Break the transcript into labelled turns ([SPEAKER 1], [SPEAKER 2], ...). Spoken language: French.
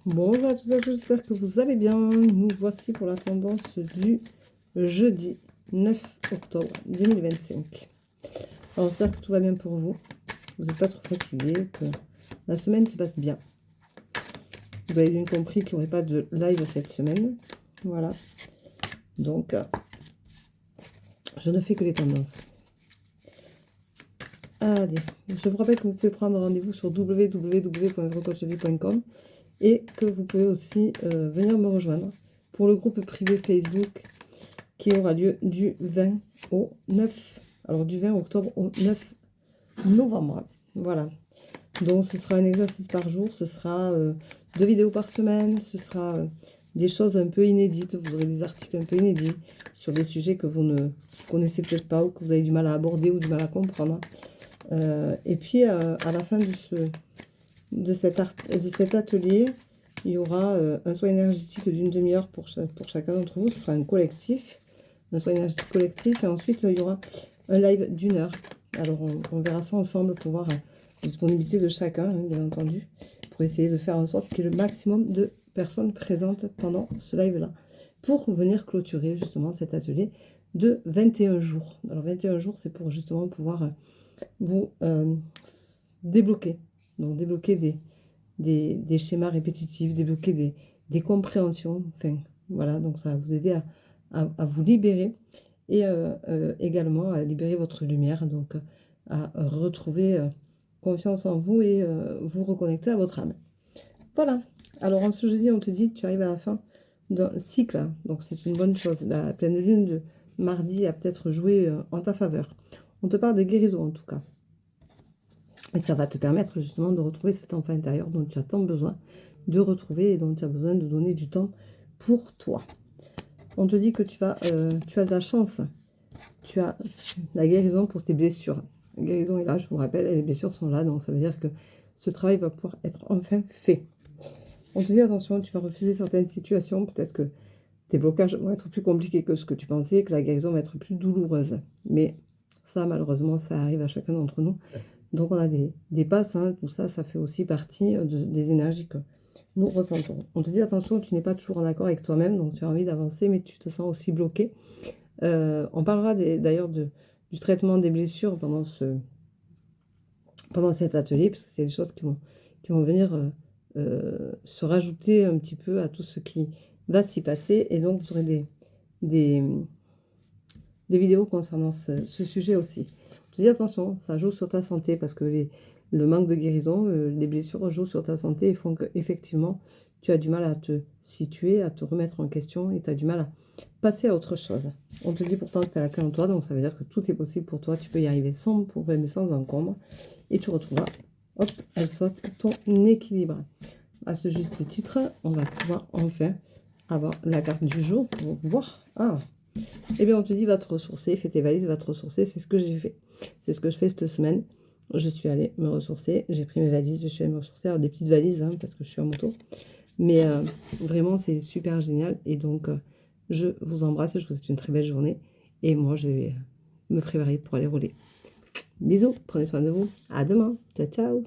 [SPEAKER 1] Bonjour à toutes et à tous, j'espère que vous allez bien. Nous voici pour la tendance du jeudi 9 octobre 2025. Alors j'espère que tout va bien pour vous. Vous n'êtes pas trop fatigué, que la semaine se passe bien. Vous avez bien compris qu'il n'y aurait pas de live cette semaine. Voilà. Donc, je ne fais que les tendances. Allez, je vous rappelle que vous pouvez prendre rendez-vous sur www.coachevie.com et que vous pouvez aussi venir me rejoindre pour le groupe privé Facebook qui aura lieu du 20 au 9, alors du 20 octobre au 9 novembre. Voilà. Donc ce sera un exercice par jour, ce sera 2 vidéos par semaine, ce sera des choses un peu inédites, vous aurez des articles un peu inédits sur des sujets que vous ne connaissez peut-être pas ou que vous avez du mal à aborder ou du mal à comprendre. Et puis à la fin de cet atelier, il y aura un soin énergétique d'une demi-heure pour chacun d'entre vous. Ce sera un collectif, un soin énergétique collectif. Et ensuite, il y aura un live d'une heure. Alors, on verra ça ensemble pour voir la disponibilité de chacun, hein, bien entendu, pour essayer de faire en sorte qu'il y ait le maximum de personnes présentes pendant ce live-là, pour venir clôturer justement cet atelier de 21 jours. Alors, 21 jours, c'est pour justement pouvoir vous débloquer. Donc, débloquer des schémas répétitifs, débloquer des compréhensions. Enfin, voilà, donc ça va vous aider à vous libérer et également à libérer votre lumière, donc à retrouver confiance en vous et vous reconnecter à votre âme. Voilà. Alors, en ce jeudi, on te dit que tu arrives à la fin d'un cycle, hein. Donc c'est une bonne chose. La pleine lune de mardi a peut-être joué en ta faveur. On te parle des guérisons, en tout cas. Et ça va te permettre justement de retrouver cet enfant intérieur dont tu as tant besoin de retrouver et dont tu as besoin de donner du temps pour toi. On te dit que tu as de la chance. Tu as la guérison pour tes blessures. La guérison est là, je vous rappelle, et les blessures sont là. Donc ça veut dire que ce travail va pouvoir être enfin fait. On te dit attention, tu vas refuser certaines situations. Peut-être que tes blocages vont être plus compliqués que ce que tu pensais, que la guérison va être plus douloureuse. Mais ça, malheureusement, ça arrive à chacun d'entre nous. Donc on a des passes, hein, tout ça, ça fait aussi partie des énergies que nous ressentons. On te dit attention, tu n'es pas toujours en accord avec toi-même, donc tu as envie d'avancer, mais tu te sens aussi bloqué. On parlera d'ailleurs du traitement des blessures pendant cet atelier, parce que c'est des choses qui vont venir se rajouter un petit peu à tout ce qui va s'y passer. Et donc vous aurez des vidéos concernant ce sujet aussi. Je te dis attention, ça joue sur ta santé parce que le manque de guérison, les blessures jouent sur ta santé et font qu'effectivement, tu as du mal à te situer, à te remettre en question et tu as du mal à passer à autre chose. On te dit pourtant que tu as la clé en toi, donc ça veut dire que tout est possible pour toi. Tu peux y arriver sans problème et sans encombre et tu retrouveras, hop, elle saute, ton équilibre. À ce juste titre, on va pouvoir enfin avoir la carte du jour pour voir. Ah! Eh bien, on te dit, va te ressourcer, fais tes valises, va te ressourcer. C'est ce que j'ai fait. C'est ce que je fais cette semaine. Je suis allée me ressourcer. J'ai pris mes valises, je suis allée me ressourcer. Alors, des petites valises, hein, parce que je suis en moto. Mais vraiment, c'est super génial. Et donc, je vous embrasse. Je vous souhaite une très belle journée. Et moi, je vais me préparer pour aller rouler. Bisous, prenez soin de vous. À demain. Ciao, ciao.